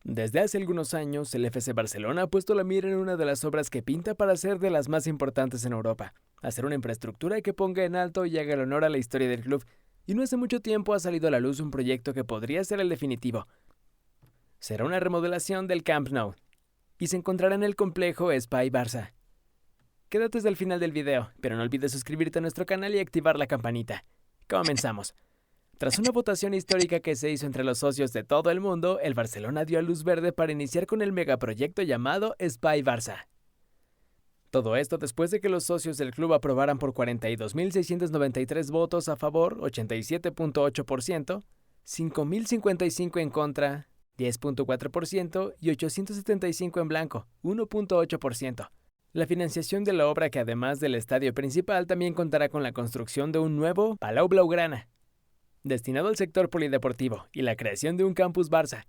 Desde hace algunos años, el FC Barcelona ha puesto la mira en una de las obras que pinta para ser de las más importantes en Europa, hacer una infraestructura que ponga en alto y haga el honor a la historia del club, y no hace mucho tiempo ha salido a la luz un proyecto que podría ser el definitivo. Será una remodelación del Camp Nou, y se encontrará en el complejo Espai Barça. Quédate hasta el final del video, pero no olvides suscribirte a nuestro canal y activar la campanita. Comenzamos. Tras una votación histórica que se hizo entre los socios de todo el mundo, el Barcelona dio a luz verde para iniciar con el megaproyecto llamado Espai Barça. Todo esto después de que los socios del club aprobaran por 42.693 votos a favor, 87.8%, 5.055 en contra, 10.4% y 875 en blanco, 1.8%. La financiación de la obra, que además del estadio principal también contará con la construcción de un nuevo Palau Blaugrana, destinado al sector polideportivo, y la creación de un campus Barça.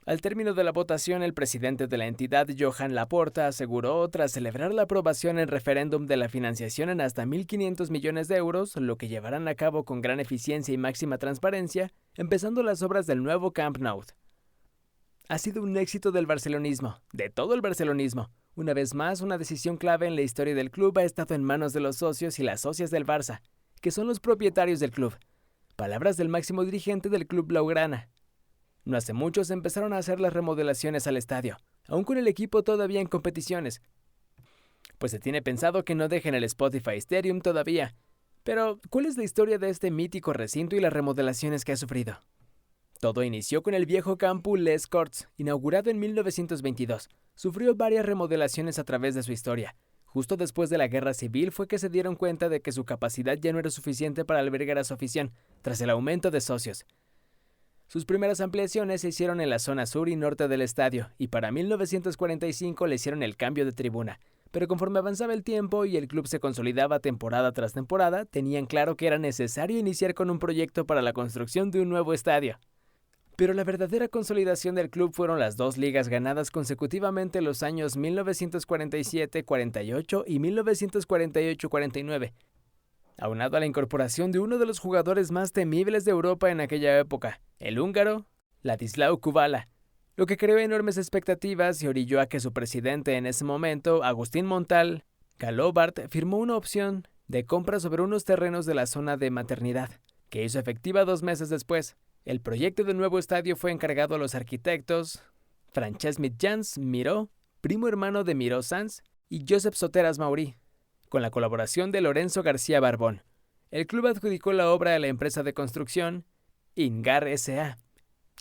Al término de la votación, el presidente de la entidad, Joan Laporta, aseguró, tras celebrar la aprobación en referéndum de la financiación en hasta 1.500 millones de euros, lo que llevarán a cabo con gran eficiencia y máxima transparencia, empezando las obras del nuevo Camp Nou. Ha sido un éxito del barcelonismo, de todo el barcelonismo. Una vez más, una decisión clave en la historia del club ha estado en manos de los socios y las socias del Barça, que son los propietarios del club. Palabras del máximo dirigente del club blaugrana. No hace mucho se empezaron a hacer las remodelaciones al estadio, aún con el equipo todavía en competiciones, pues se tiene pensado que no dejen el Spotify Stadium todavía. Pero, ¿cuál es la historia de este mítico recinto y las remodelaciones que ha sufrido? Todo inició con el viejo campo Les Corts, inaugurado en 1922. Sufrió varias remodelaciones a través de su historia. Justo después de la guerra civil fue que se dieron cuenta de que su capacidad ya no era suficiente para albergar a su afición, tras el aumento de socios. Sus primeras ampliaciones se hicieron en la zona sur y norte del estadio, y para 1945 le hicieron el cambio de tribuna. Pero conforme avanzaba el tiempo y el club se consolidaba temporada tras temporada, tenían claro que era necesario iniciar con un proyecto para la construcción de un nuevo estadio. Pero la verdadera consolidación del club fueron las dos ligas ganadas consecutivamente los años 1947-48 y 1948-49, aunado a la incorporación de uno de los jugadores más temibles de Europa en aquella época, el húngaro Ladislau Kubala, lo que creó enormes expectativas y orilló a que su presidente en ese momento, Agustín Montal Galobart, firmó una opción de compra sobre unos terrenos de la zona de Maternidad, que hizo efectiva 2 meses después. El proyecto del nuevo estadio fue encargado a los arquitectos Francesc Mitjans Miró, primo hermano de Miró Sans, y Josep Soteras Maurí, con la colaboración de Lorenzo García Barbón. El club adjudicó la obra a la empresa de construcción Ingar S.A.,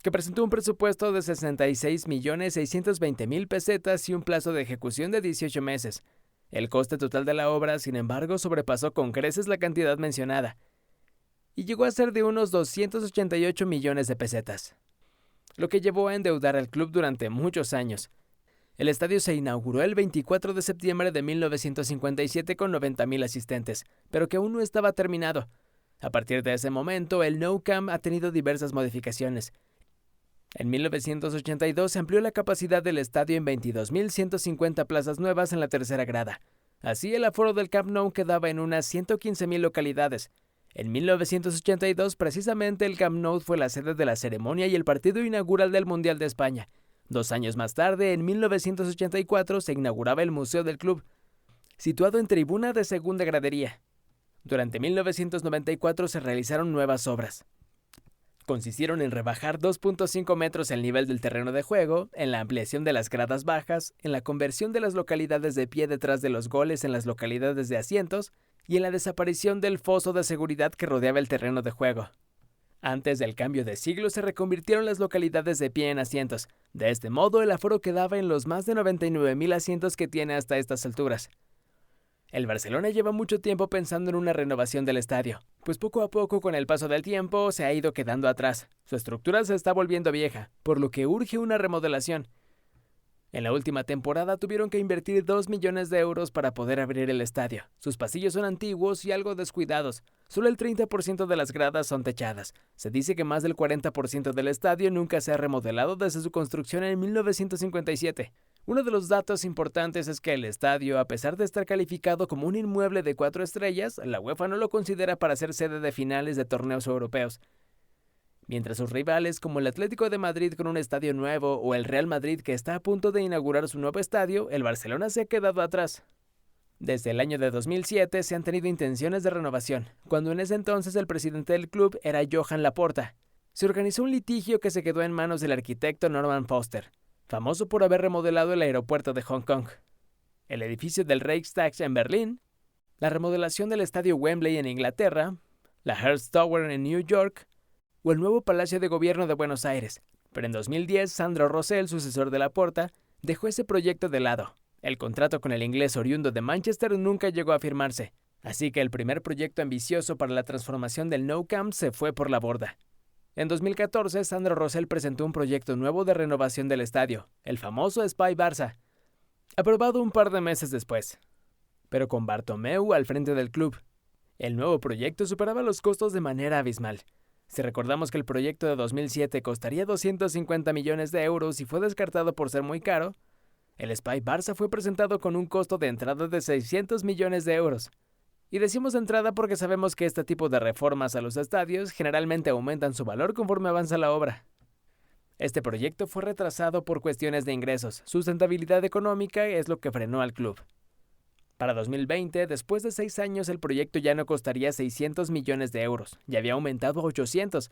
que presentó un presupuesto de 66.620.000 pesetas y un plazo de ejecución de 18 meses. El coste total de la obra, sin embargo, sobrepasó con creces la cantidad mencionada, y llegó a ser de unos 288 millones de pesetas, lo que llevó a endeudar al club durante muchos años. El estadio se inauguró el 24 de septiembre de 1957 con 90.000 asistentes, pero que aún no estaba terminado. A partir de ese momento, el Nou Camp ha tenido diversas modificaciones. En 1982 se amplió la capacidad del estadio en 22.150 plazas nuevas en la tercera grada. Así, el aforo del Camp Nou quedaba en unas 115.000 localidades. En 1982, precisamente, el Camp Nou fue la sede de la ceremonia y el partido inaugural del Mundial de España. 2 años más tarde, en 1984, se inauguraba el Museo del Club, situado en tribuna de segunda gradería. Durante 1994 se realizaron nuevas obras. Consistieron en rebajar 2.5 metros el nivel del terreno de juego, en la ampliación de las gradas bajas, en la conversión de las localidades de pie detrás de los goles en las localidades de asientos, y en la desaparición del foso de seguridad que rodeaba el terreno de juego. Antes del cambio de siglo se reconvirtieron las localidades de pie en asientos. De este modo, el aforo quedaba en los más de 99.000 asientos que tiene hasta estas alturas. El Barcelona lleva mucho tiempo pensando en una renovación del estadio, pues poco a poco, con el paso del tiempo, se ha ido quedando atrás. Su estructura se está volviendo vieja, por lo que urge una remodelación. En la última temporada tuvieron que invertir 2 millones de euros para poder abrir el estadio. Sus pasillos son antiguos y algo descuidados. Solo el 30% de las gradas son techadas. Se dice que más del 40% del estadio nunca se ha remodelado desde su construcción en 1957. Uno de los datos importantes es que el estadio, a pesar de estar calificado como un inmueble de 4 estrellas, la UEFA no lo considera para ser sede de finales de torneos europeos. mientras sus rivales como el Atlético de Madrid con un estadio nuevo o el Real Madrid que está a punto de inaugurar su nuevo estadio, el Barcelona se ha quedado atrás. Desde el año de 2007 se han tenido intenciones de renovación, cuando en ese entonces el presidente del club era Joan Laporta. Se organizó un litigio que se quedó en manos del arquitecto Norman Foster, famoso por haber remodelado el aeropuerto de Hong Kong, el edificio del Reichstag en Berlín, la remodelación del estadio Wembley en Inglaterra, la Hearst Tower en New York o el nuevo Palacio de Gobierno de Buenos Aires. Pero en 2010, Sandro Rosell, sucesor de Laporta, dejó ese proyecto de lado. El contrato con el inglés oriundo de Manchester nunca llegó a firmarse, así que el primer proyecto ambicioso para la transformación del Nou Camp se fue por la borda. En 2014, Sandro Rosell presentó un proyecto nuevo de renovación del estadio, el famoso Espai Barça, aprobado un par de meses después, pero con Bartomeu al frente del club. El nuevo proyecto superaba los costos de manera abismal. Si recordamos que el proyecto de 2007 costaría 250 millones de euros y fue descartado por ser muy caro, el Espai Barça fue presentado con un costo de entrada de 600 millones de euros. Y decimos entrada porque sabemos que este tipo de reformas a los estadios generalmente aumentan su valor conforme avanza la obra. Este proyecto fue retrasado por cuestiones de ingresos. Sustentabilidad económica es lo que frenó al club. Para 2020, después de 6 años, el proyecto ya no costaría 600 millones de euros, ya había aumentado a 800,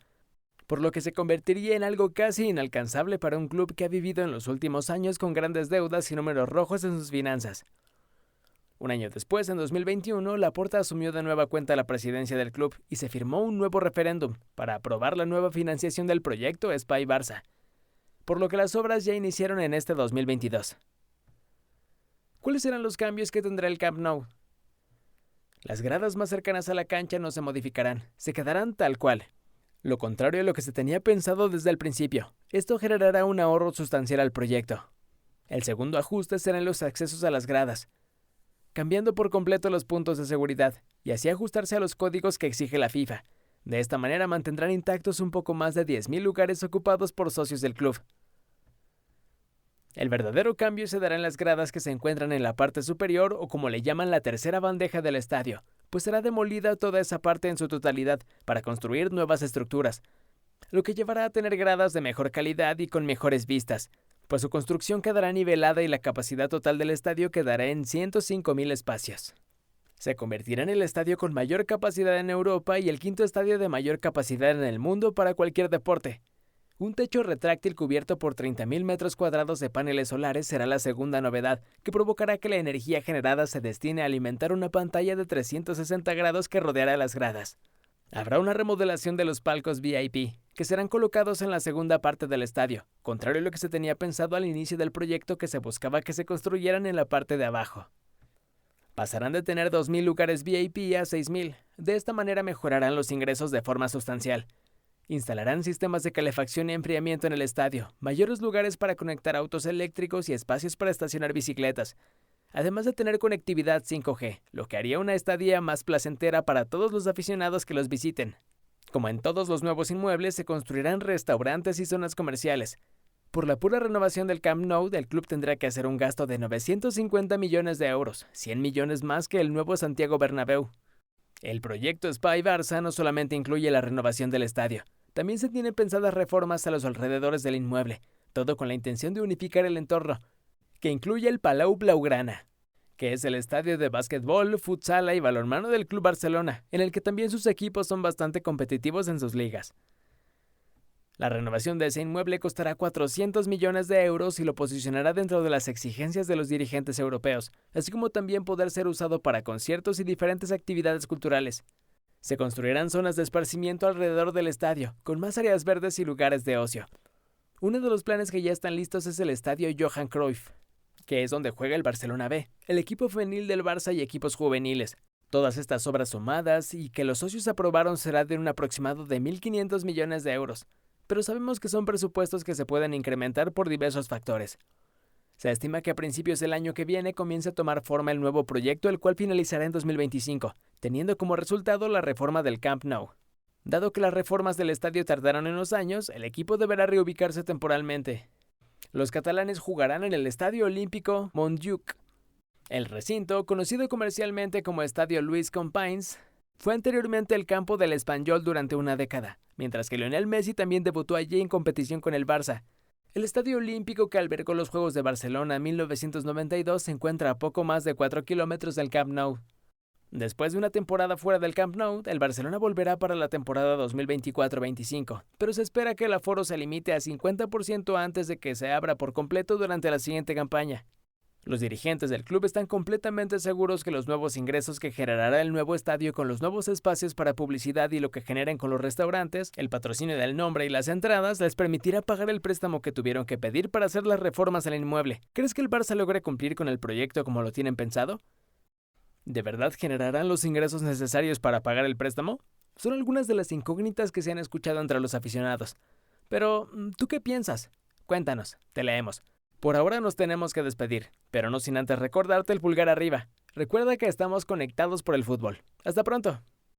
por lo que se convertiría en algo casi inalcanzable para un club que ha vivido en los últimos años con grandes deudas y números rojos en sus finanzas. Un año después, en 2021, Laporta asumió de nueva cuenta la presidencia del club y se firmó un nuevo referéndum para aprobar la nueva financiación del proyecto Espai Barça, por lo que las obras ya iniciaron en este 2022. ¿Cuáles serán los cambios que tendrá el Camp Nou? Las gradas más cercanas a la cancha no se modificarán, se quedarán tal cual. Lo contrario a lo que se tenía pensado desde el principio. Esto generará un ahorro sustancial al proyecto. El segundo ajuste serán los accesos a las gradas, cambiando por completo los puntos de seguridad y así ajustarse a los códigos que exige la FIFA. De esta manera mantendrán intactos un poco más de 10.000 lugares ocupados por socios del club. El verdadero cambio se dará en las gradas que se encuentran en la parte superior o como le llaman la tercera bandeja del estadio, pues será demolida toda esa parte en su totalidad para construir nuevas estructuras, lo que llevará a tener gradas de mejor calidad y con mejores vistas, pues su construcción quedará nivelada y la capacidad total del estadio quedará en 105.000 espacios. Se convertirá en el estadio con mayor capacidad en Europa y el quinto estadio de mayor capacidad en el mundo para cualquier deporte. Un techo retráctil cubierto por 30.000 metros cuadrados de paneles solares será la segunda novedad, que provocará que la energía generada se destine a alimentar una pantalla de 360 grados que rodeará las gradas. Habrá una remodelación de los palcos VIP, que serán colocados en la segunda parte del estadio, contrario a lo que se tenía pensado al inicio del proyecto, que se buscaba que se construyeran en la parte de abajo. Pasarán de tener 2.000 lugares VIP a 6.000, de esta manera mejorarán los ingresos de forma sustancial. Instalarán sistemas de calefacción y enfriamiento en el estadio, mayores lugares para conectar autos eléctricos y espacios para estacionar bicicletas, además de tener conectividad 5G, lo que haría una estadía más placentera para todos los aficionados que los visiten. Como en todos los nuevos inmuebles, se construirán restaurantes y zonas comerciales. Por la pura renovación del Camp Nou, el club tendrá que hacer un gasto de 950 millones de euros, 100 millones más que el nuevo Santiago Bernabéu. El proyecto Espai Barça no solamente incluye la renovación del estadio, también se tienen pensadas reformas a los alrededores del inmueble, todo con la intención de unificar el entorno, que incluye el Palau Blaugrana, que es el estadio de básquetbol, futsal y balonmano del Club Barcelona, en el que también sus equipos son bastante competitivos en sus ligas. La renovación de ese inmueble costará 400 millones de euros y lo posicionará dentro de las exigencias de los dirigentes europeos, así como también poder ser usado para conciertos y diferentes actividades culturales. Se construirán zonas de esparcimiento alrededor del estadio, con más áreas verdes y lugares de ocio. Uno de los planes que ya están listos es el estadio Johan Cruyff, que es donde juega el Barcelona B, el equipo femenil del Barça y equipos juveniles. Todas estas obras sumadas y que los socios aprobaron será de un aproximado de 1.500 millones de euros, pero sabemos que son presupuestos que se pueden incrementar por diversos factores. Se estima que a principios del año que viene comience a tomar forma el nuevo proyecto, el cual finalizará en 2025, teniendo como resultado la reforma del Camp Nou. Dado que las reformas del estadio tardaron unos años, el equipo deberá reubicarse temporalmente. Los catalanes jugarán en el Estadio Olímpico Montjuïc. El recinto, conocido comercialmente como Estadio Luis Companys, Fue anteriormente el campo del Espanyol durante una década, mientras que Lionel Messi también debutó allí en competición con el Barça. El Estadio Olímpico que albergó los Juegos de Barcelona en 1992 se encuentra a poco más de 4 kilómetros del Camp Nou. Después de una temporada fuera del Camp Nou, el Barcelona volverá para la temporada 2024-25, pero se espera que el aforo se limite a 50% antes de que se abra por completo durante la siguiente campaña. Los dirigentes del club están completamente seguros que los nuevos ingresos que generará el nuevo estadio con los nuevos espacios para publicidad y lo que generen con los restaurantes, el patrocinio del nombre y las entradas les permitirá pagar el préstamo que tuvieron que pedir para hacer las reformas al inmueble. ¿Crees que el Barça logre cumplir con el proyecto como lo tienen pensado? ¿De verdad generarán los ingresos necesarios para pagar el préstamo? Son algunas de las incógnitas que se han escuchado entre los aficionados. Pero, ¿tú qué piensas? Cuéntanos, te leemos. Por ahora nos tenemos que despedir, pero no sin antes recordarte el pulgar arriba. Recuerda que estamos conectados por el fútbol. Hasta pronto.